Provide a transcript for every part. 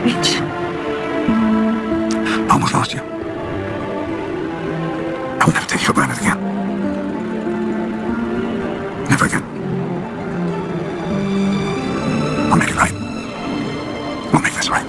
Rich. I almost lost you. I will never take you for granted again. Never again. We'll make it right. We'll make this right.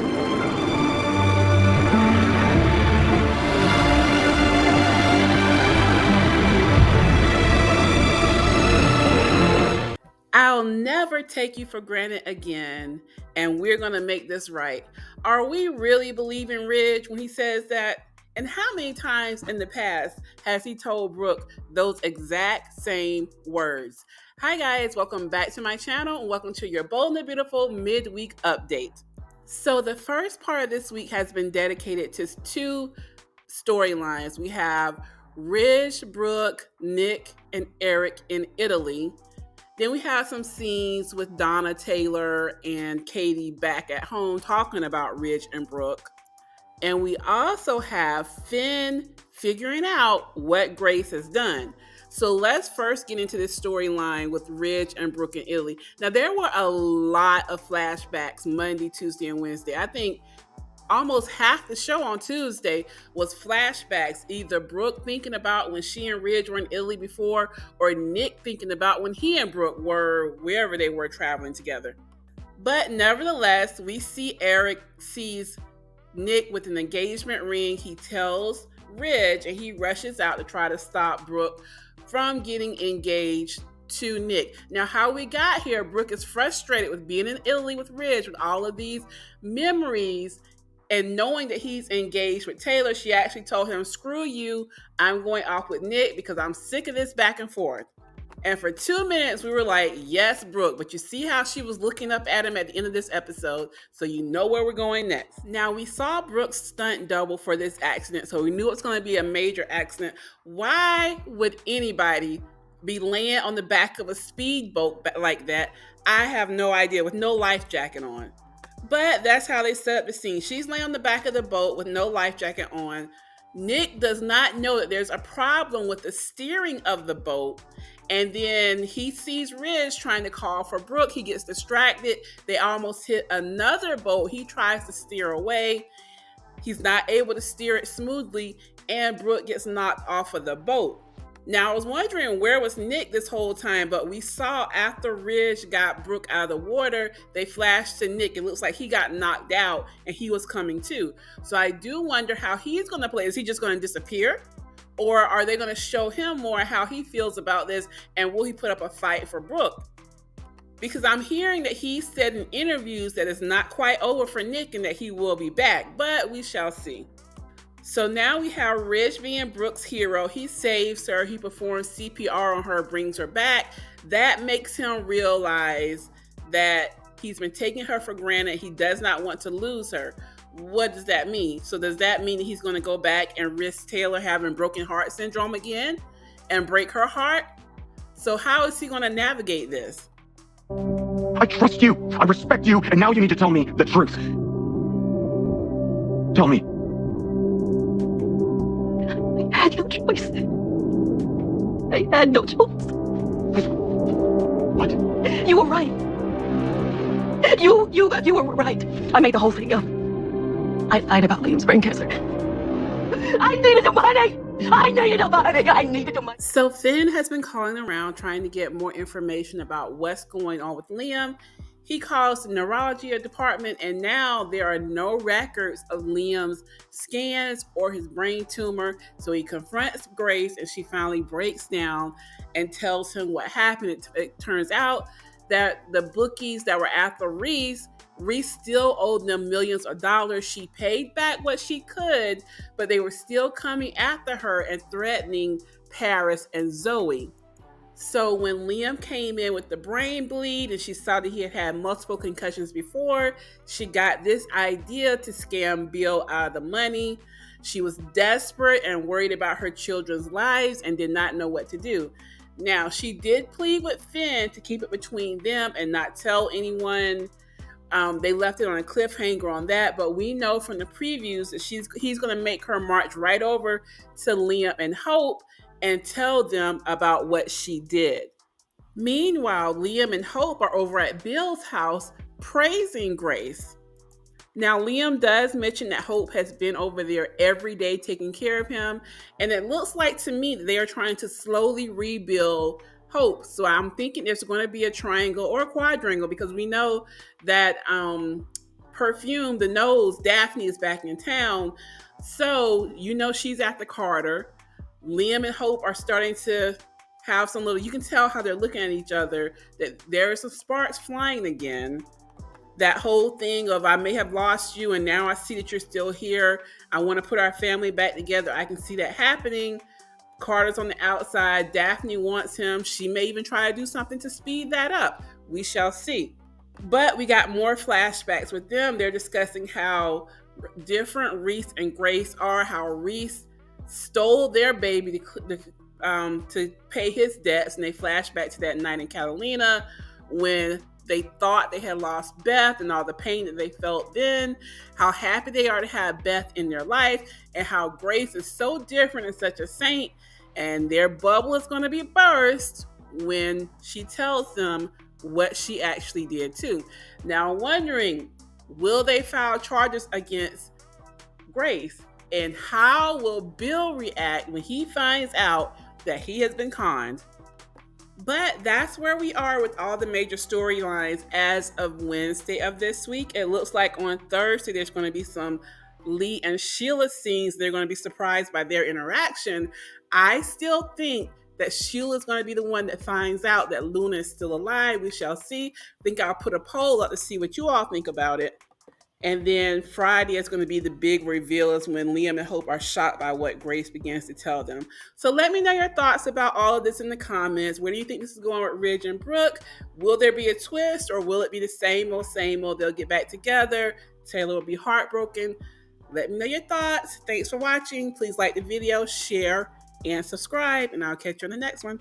I'll never take you for granted again, and we're going to make this right. Are we really believing Ridge when he says that? And how many times in the past has he told Brooke those exact same words? Hi guys, welcome back to my channel and welcome to your Bold and Beautiful midweek update. So the first part of this week has been dedicated to two storylines. We have Ridge, Brooke, Nick, and Eric in Italy. Then we have some scenes with Donna Taylor and Katie back at home talking about Ridge and Brooke. And we also have Finn figuring out what Grace has done. So let's first get into this storyline with Ridge and Brooke in Italy. Now, there were a lot of flashbacks Monday, Tuesday, and Wednesday. I think almost half the show on Tuesday was flashbacks, either Brooke thinking about when she and Ridge were in Italy before, or Nick thinking about when he and Brooke were wherever they were traveling together. But nevertheless, we see Eric sees Nick with an engagement ring. He tells Ridge and he rushes out to try to stop Brooke from getting engaged to Nick. Now, how we got here, Brooke is frustrated with being in Italy with Ridge with all of these memories. And knowing that he's engaged with Taylor, she actually told him, screw you, I'm going off with Nick because I'm sick of this back and forth. And for 2 minutes, we were like, yes, Brooke. But you see how she was looking up at him at the end of this episode, so you know where we're going next. Now, we saw Brooke's stunt double for this accident, so we knew it was going to be a major accident. Why would anybody be laying on the back of a speedboat like that? I have no idea, with no life jacket on. But that's how they set up the scene. She's laying on the back of the boat with no life jacket on. Nick does not know that there's a problem with the steering of the boat. And then he sees Ridge trying to call for Brooke. He gets distracted. They almost hit another boat. He tries to steer away. He's not able to steer it smoothly, and Brooke gets knocked off of the boat. Now, I was wondering where was Nick this whole time, but we saw after Ridge got Brooke out of the water, they flashed to Nick. It looks like he got knocked out and he was coming too. So I do wonder how he's going to play. Is he just going to disappear? Or are they going to show him more how he feels about this, and will he put up a fight for Brooke? Because I'm hearing that he said in interviews that it's not quite over for Nick and that he will be back, but we shall see. So now we have Ridge being Brooke's hero. He saves her. He performs CPR on her, brings her back. That makes him realize that he's been taking her for granted. He does not want to lose her. What does that mean? So does that mean that he's going to go back and risk Taylor having broken heart syndrome again and break her heart? So how is he going to navigate this? I trust you. I respect you. And now you need to tell me the truth. Tell me. I had no choice. I had no choice. What? You were right. You were right. I made the whole thing up. I lied about Liam's brain cancer. I needed the money. I needed the money. So Finn has been calling around trying to get more information about what's going on with Liam. He calls the neurology department, and now there are no records of Liam's scans or his brain tumor. So he confronts Grace, and she finally breaks down and tells him what happened. It turns out that the bookies that were after Reese still owed them millions of dollars. She paid back what she could, but they were still coming after her and threatening Paris and Zoe. So when Liam came in with the brain bleed and she saw that he had had multiple concussions before, she got this idea to scam Bill out of the money. She was desperate and worried about her children's lives and did not know what to do. Now, she did plead with Finn to keep it between them and not tell anyone. They left it on a cliffhanger on that, but we know from the previews that he's going to make her march right over to Liam and Hope and tell them about what she did. Meanwhile, Liam and Hope are over at Bill's house praising Grace. Now, Liam does mention that Hope has been over there every day taking care of him. And it looks like to me that they are trying to slowly rebuild Hope. So I'm thinking there's going to be a triangle or a quadrangle, because we know that Perfume, the nose, Daphne is back in town. So, she's at the Carter. Liam and Hope are starting to have some little, you can tell how they're looking at each other, that there are some sparks flying again. That whole thing of, I may have lost you and now I see that you're still here. I want to put our family back together. I can see that happening. Carter's on the outside. Daphne wants him. She may even try to do something to speed that up. We shall see. But we got more flashbacks with them. They're discussing how different Reese and Grace are, how Reese stole their baby to pay his debts, and they flash back to that night in Catalina when they thought they had lost Beth and all the pain that they felt then, how happy they are to have Beth in their life, and how Grace is so different and such a saint, and their bubble is going to be burst when she tells them what she actually did too. Now, I'm wondering, will they file charges against Grace? And how will Bill react when he finds out that he has been conned? But that's where we are with all the major storylines as of Wednesday of this week. It looks like on Thursday there's going to be some Lee and Sheila scenes. They're going to be surprised by their interaction. I still think that Sheila's going to be the one that finds out that Luna is still alive. We shall see. I think I'll put a poll up to see what you all think about it. And then Friday is going to be the big reveal, is when Liam and Hope are shocked by what Grace begins to tell them. So let me know your thoughts about all of this in the comments. Where do you think this is going with Ridge and Brooke? Will there be a twist, or will it be the same old, same old? They'll get back together. Taylor will be heartbroken. Let me know your thoughts. Thanks for watching. Please like the video, share, and subscribe, and I'll catch you on the next one.